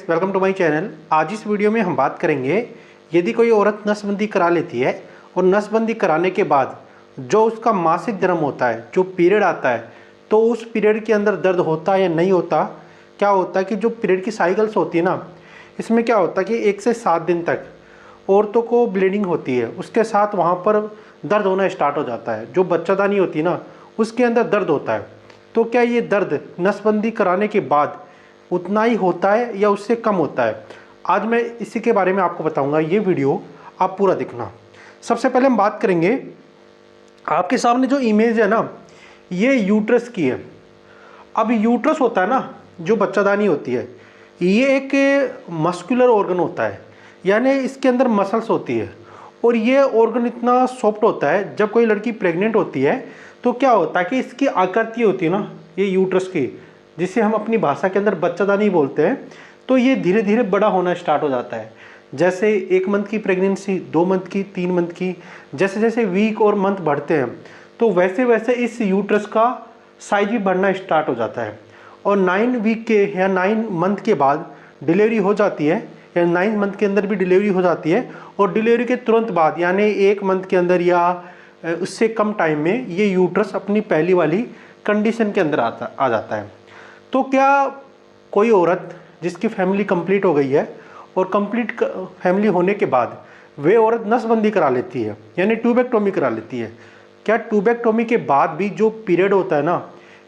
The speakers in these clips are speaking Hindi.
Friends, welcome to my channel. आज इस वीडियो में हम बात करेंगे यदि कोई औरत नसबंदी करा लेती है और नसबंदी कराने के बाद जो उसका मासिक धर्म होता है, जो पीरियड आता है, तो उस पीरियड के अंदर दर्द होता है या नहीं होता। क्या होता है कि जो पीरियड की साइकिल्स होती है ना, इसमें क्या होता है कि 1 से 7 दिन तक औरतों को ब्लीडिंग होती है, उसके साथ वहाँ पर दर्द होना स्टार्ट हो जाता है। जो बच्चादानी होती है ना, उसके अंदर दर्द होता है। तो क्या ये दर्द नसबंदी कराने के बाद उतना ही होता है या उससे कम होता है? आज मैं इसी के बारे में आपको बताऊंगा। ये वीडियो आप पूरा देखना। सबसे पहले हम बात करेंगे, आपके सामने जो इमेज है ना, ये यूट्रस की है। अब यूट्रस होता है ना, जो बच्चादानी होती है, ये एक मस्कुलर ऑर्गन होता है, यानी इसके अंदर मसल्स होती है। और ये ऑर्गन इतना सॉफ्ट होता है, जब कोई लड़की प्रेग्नेंट होती है तो क्या होता है कि इसकी आकृति होती है ना, ये यूट्रस की, जिसे हम अपनी भाषा के अंदर बच्चादानी बोलते हैं, तो ये धीरे धीरे बड़ा होना स्टार्ट हो जाता है। जैसे 1 मंथ की प्रेगनेंसी, 2 मंथ की, 3 मंथ की, जैसे जैसे वीक और मंथ बढ़ते हैं तो वैसे वैसे इस यूट्रस का साइज भी बढ़ना स्टार्ट हो जाता है। और 9 वीक के या 9 मंथ के बाद डिलीवरी हो जाती है, या 9 मंथ के अंदर भी डिलीवरी हो जाती है। और डिलीवरी के तुरंत बाद यानी 1 मंथ के अंदर या उससे कम टाइम में ये यूट्रस अपनी पहली वाली कंडीशन के अंदर आ जाता है। तो क्या कोई औरत जिसकी फैमिली कंप्लीट हो गई है और कंप्लीट फैमिली होने के बाद वे औरत नसबंदी करा लेती है, यानी ट्यूबेक्टोमी करा लेती है, क्या ट्यूबेक्टोमी के बाद भी जो पीरियड होता है ना,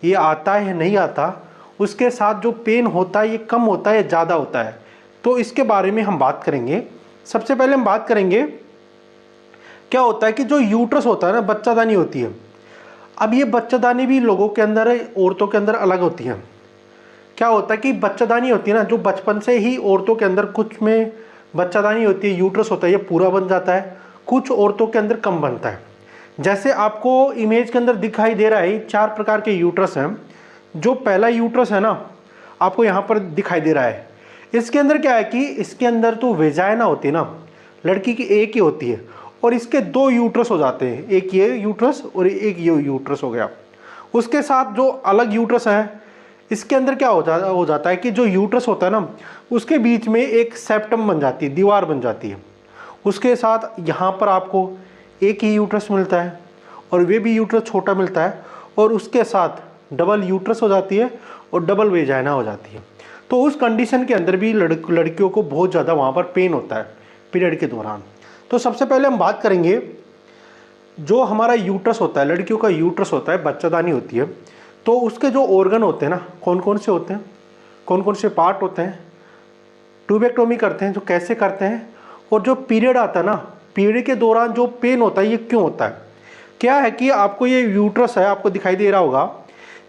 ये आता है या नहीं आता? उसके साथ जो पेन होता है, ये कम होता है या ज़्यादा होता है? तो इसके बारे में हम बात करेंगे। सबसे पहले हम बात करेंगे क्या होता है कि जो यूट्रस होता है ना, बच्चादानी होती है। अब ये बच्चादानी भी लोगों के अंदर, औरतों के अंदर अलग होती है। क्या होता है कि बच्चादानी होती है ना, जो बचपन से ही औरतों के अंदर, कुछ में बच्चादानी होती है, यूट्रस होता है, ये पूरा बन जाता है, कुछ औरतों के अंदर कम बनता है। जैसे आपको इमेज के अंदर दिखाई दे रहा है, 4 प्रकार के यूट्रस हैं। जो पहला यूट्रस है ना, आपको यहाँ पर दिखाई दे रहा है, इसके अंदर क्या है कि इसके अंदर तो वेजाइना होती है ना, लड़की की एक ही होती है, और इसके 2 यूट्रस हो जाते हैं, एक ये यूट्रस और एक ये यूट्रस हो गया। उसके साथ जो अलग यूट्रस है, इसके अंदर क्या हो जाता है कि जो यूट्रस होता है ना, उसके बीच में एक सेप्टम बन जाती है, दीवार बन जाती है। उसके साथ यहाँ पर आपको एक ही यूट्रस मिलता है और वे भी यूट्रस छोटा मिलता है, और उसके साथ डबल यूट्रस हो जाती है और डबल वेजाइना हो जाती है। तो उस कंडीशन के अंदर भी लड़कियों को बहुत ज़्यादा वहाँ पर पेन होता है पीरियड के दौरान। तो सबसे पहले हम बात करेंगे, जो हमारा यूट्रस होता है, लड़कियों का यूट्रस होता है, बच्चादानी होती है, तो उसके जो ऑर्गन होते हैं ना, कौन कौन से होते हैं, कौन कौन से पार्ट होते हैं, ट्यूबेक्टोमी करते हैं तो कैसे करते हैं, और जो पीरियड आता है ना, पीरियड के दौरान जो पेन होता है, ये क्यों होता है? क्या है कि आपको ये यूट्रस है, आपको दिखाई दे रहा होगा,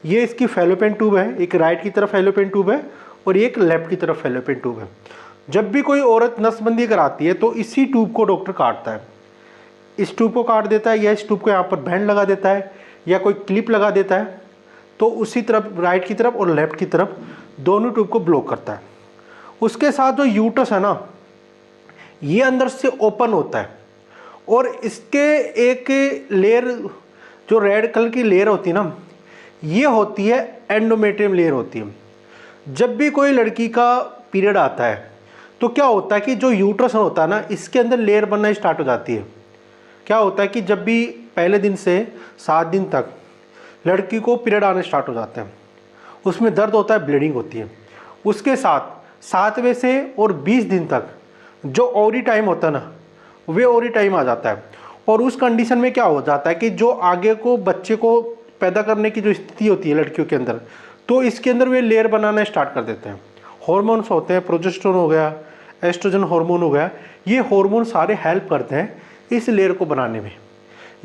ये इसकी फैलोपियन ट्यूब है, एक राइट की तरफ फैलोपियन ट्यूब है और एक लेफ्ट की तरफ फैलोपियन ट्यूब है। जब भी कोई औरत नसबंदी कराती है तो इसी ट्यूब को डॉक्टर काटता है, इस ट्यूब को काट देता है, या इस ट्यूब को यहाँ पर बैंड लगा देता है, या कोई क्लिप लगा देता है। तो उसी तरफ, राइट की तरफ और लेफ्ट की तरफ, दोनों ट्यूब को ब्लॉक करता है। उसके साथ जो यूट्रस है ना, ये अंदर से ओपन होता है, और इसके एक लेयर, जो रेड कलर की लेयर होती है ना, ये होती है एंडोमेट्रियम लेयर होती है। जब भी कोई लड़की का पीरियड आता है तो क्या होता है कि जो यूट्रस होता है ना, इसके अंदर लेयर बनना स्टार्ट हो जाती है। क्या होता है कि जब भी पहले दिन से 7 दिन तक लड़की को पीरियड आने स्टार्ट हो जाते हैं, उसमें दर्द होता है, ब्लीडिंग होती है। उसके साथ 7वें से और 20 दिन तक जो ओरी टाइम होता है ना, वे ओरी टाइम आ जाता है। और उस कंडीशन में क्या हो जाता है कि जो आगे को बच्चे को पैदा करने की जो स्थिति होती है लड़कियों के अंदर, तो इसके अंदर वे लेयर बनाना स्टार्ट कर देते हैं। हॉर्मोन्स होते हैं, प्रोजेस्टेरोन हो गया, एस्ट्रोजन हार्मोन हो गया, ये हार्मोन सारे हेल्प करते हैं इस लेयर को बनाने में।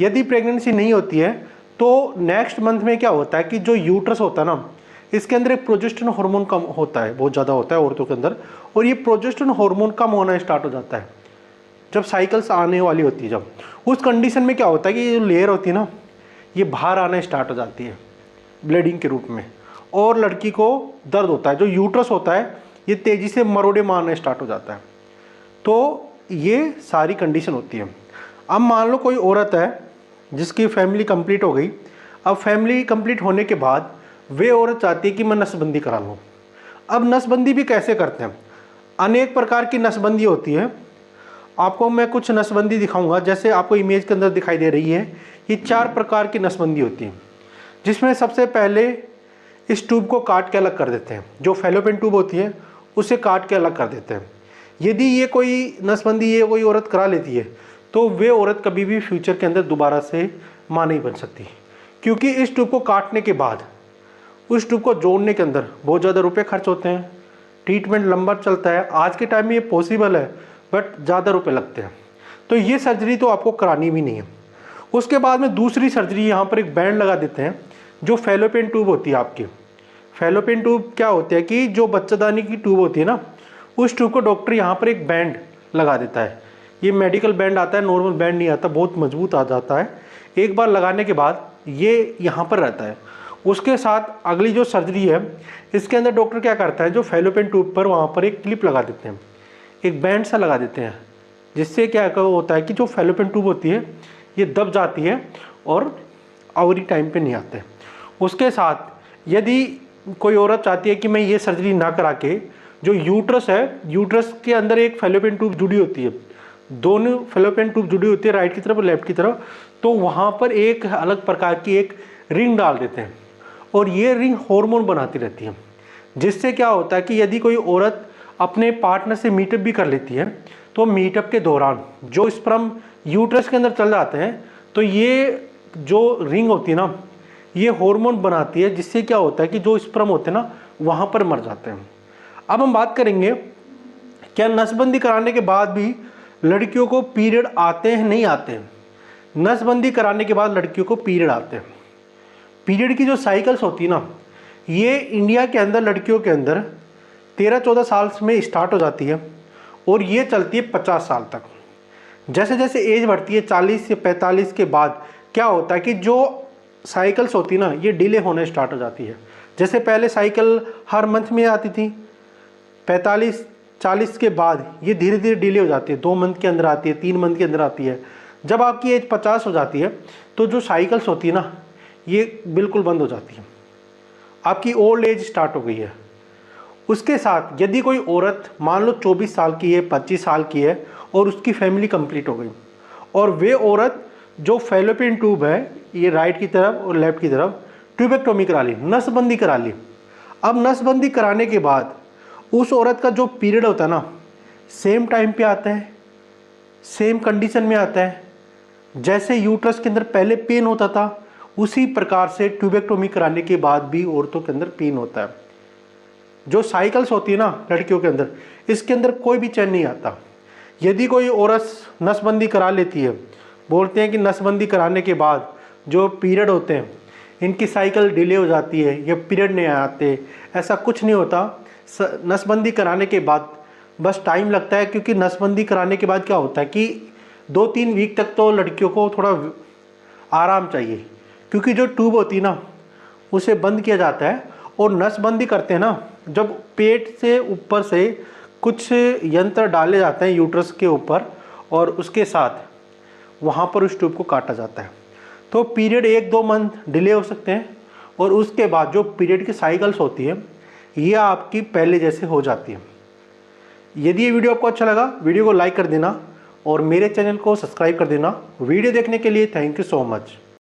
यदि प्रेगनेंसी नहीं होती है तो नेक्स्ट मंथ में क्या होता है कि जो यूट्रस होता है ना, इसके अंदर एक प्रोजेस्टेरोन हार्मोन कम होता है, बहुत ज़्यादा होता है औरतों के अंदर, और ये प्रोजेस्टेरोन हार्मोन कम होना स्टार्ट हो जाता है जब साइकिल्स आने वाली होती है। जब उस कंडीशन में क्या होता है कि ये जो लेयर होती है ना, ये बाहर आना स्टार्ट हो जाती है ब्लीडिंग के रूप में, और लड़की को दर्द होता है। जो यूट्रस होता है ये तेज़ी से मरोड़े मारना स्टार्ट हो जाता है। तो ये सारी कंडीशन होती है। अब मान लो कोई औरत है जिसकी फैमिली कंप्लीट हो गई। अब फैमिली कंप्लीट होने के बाद वे औरत चाहती है कि मैं नसबंदी करा लूँ। अब नसबंदी भी कैसे करते हैं? अनेक प्रकार की नसबंदी होती है। आपको मैं कुछ नसबंदी दिखाऊंगा, जैसे आपको इमेज के अंदर दिखाई दे रही है। ये 4 प्रकार की नसबंदी होती है, जिसमें सबसे पहले इस ट्यूब को काट के अलग कर देते हैं। जो फैलोपियन ट्यूब होती है उसे काट के अलग कर देते हैं। यदि ये कोई नसबंदी ये कोई औरत करा लेती है तो वे औरत कभी भी फ्यूचर के अंदर दोबारा से माँ नहीं बन सकती, क्योंकि इस ट्यूब को काटने के बाद उस ट्यूब को जोड़ने के अंदर बहुत ज़्यादा रुपए खर्च होते हैं। ट्रीटमेंट लंबा चलता है। आज के टाइम में ये पॉसिबल है, बट ज़्यादा रुपए लगते हैं, तो ये सर्जरी तो आपको करानी भी नहीं है। उसके बाद में दूसरी सर्जरी, यहाँ पर एक बैंड लगा देते हैं जो फैलोपियन ट्यूब होती है आपकी। फैलोपियन ट्यूब क्या होती है कि जो बच्चेदानी की ट्यूब होती है ना, उस ट्यूब को डॉक्टर यहाँ पर एक बैंड लगा देता है। ये मेडिकल बैंड आता है, नॉर्मल बैंड नहीं आता, बहुत मजबूत आ जाता है। एक बार लगाने के बाद ये यहाँ पर रहता है। उसके साथ अगली जो सर्जरी है, इसके अंदर डॉक्टर क्या करता है, जो फैलोपियन ट्यूब पर वहाँ पर एक क्लिप लगा देते हैं, एक बैंड सा लगा देते हैं, जिससे क्या होता है कि जो फैलोपियन ट्यूब होती है ये दब जाती है और ओवरी टाइम पे नहीं आते। उसके साथ यदि कोई औरत चाहती है कि मैं ये सर्जरी ना करा के, जो यूट्रस है, यूट्रस के अंदर एक फैलोपियन ट्यूब जुड़ी होती है, दोनों फैलोपियन ट्यूब जुड़ी होती है, राइट की तरफ और लेफ्ट की तरफ, तो वहाँ पर एक अलग प्रकार की एक रिंग डाल देते हैं और ये रिंग हार्मोन बनाती रहती है। जिससे क्या होता है कि यदि कोई औरत अपने पार्टनर से मीटअप भी कर लेती है तो मीटअप के दौरान जो स्पर्म यूट्रस के अंदर चल जाते हैं, तो ये जो रिंग होती है ना, ये हार्मोन बनाती है, जिससे क्या होता है कि जो स्पर्म होते हैं ना वहाँ पर मर जाते हैं। अब हम बात करेंगे क्या नसबंदी कराने के बाद भी लड़कियों को पीरियड आते हैं, नहीं आते हैं। नसबंदी कराने के बाद लड़कियों को पीरियड आते हैं। पीरियड की जो साइकिल्स होती है ना, ये इंडिया के अंदर लड़कियों के अंदर 13-14 साल में स्टार्ट हो जाती है और ये चलती है 50 साल तक। जैसे जैसे एज बढ़ती है 40 से 45 के बाद क्या होता है कि जो साइकिल्स होती है ना, ये डिले होने स्टार्ट हो जाती है। जैसे पहले साइकिल हर मंथ में आती थी, 45-40 के बाद ये धीरे धीरे डिले हो जाती है, 2 मंथ के अंदर आती है, 3 मंथ के अंदर आती है। जब आपकी एज 50 हो जाती है तो जो साइकिल्स होती है ना, ये बिल्कुल बंद हो जाती है, आपकी ओल्ड एज स्टार्ट हो गई है। उसके साथ यदि कोई औरत मान लो 24 साल की है, 25 साल की है और उसकी फैमिली कंप्लीट हो गई, और वे औरत जो फैलोपियन ट्यूब है, ये राइट की तरफ और लेफ्ट की तरफ ट्यूबेक्टोमी करा ली, नसबंदी करा ली। अब नसबंदी कराने के बाद उस औरत का जो पीरियड होता है ना, सेम टाइम पे आता है, सेम कंडीशन में आता है। जैसे यूट्रस के अंदर पहले पेन होता था, उसी प्रकार से ट्यूबेक्टोमी कराने के बाद भी औरतों के अंदर पेन होता है। जो साइकिल्स होती है ना लड़कियों के अंदर, इसके अंदर कोई भी चैन नहीं आता। यदि कोई औरत नसबंदी करा लेती है, बोलते हैं कि नसबंदी कराने के बाद जो पीरियड होते हैं इनकी साइकिल डिले हो जाती है या पीरियड नहीं आते, ऐसा कुछ नहीं होता। नसबंदी कराने के बाद बस टाइम लगता है, क्योंकि नसबंदी कराने के बाद क्या होता है कि 2-3 वीक तक तो लड़कियों को थोड़ा आराम चाहिए, क्योंकि जो ट्यूब होती है ना उसे बंद किया जाता है और नसबंदी करते हैं ना, जब पेट से ऊपर से कुछ यंत्र डाले जाते हैं यूट्रस के ऊपर और उसके साथ वहाँ पर उस ट्यूब को काटा जाता है, तो पीरियड 1-2 मंथ डिले हो सकते हैं और उसके बाद जो पीरियड की साइकिल्स होती है ये आपकी पहले जैसे हो जाती है। यदि ये वीडियो आपको अच्छा लगा, वीडियो को लाइक कर देना और मेरे चैनल को सब्सक्राइब कर देना। वीडियो देखने के लिए थैंक यू सो मच।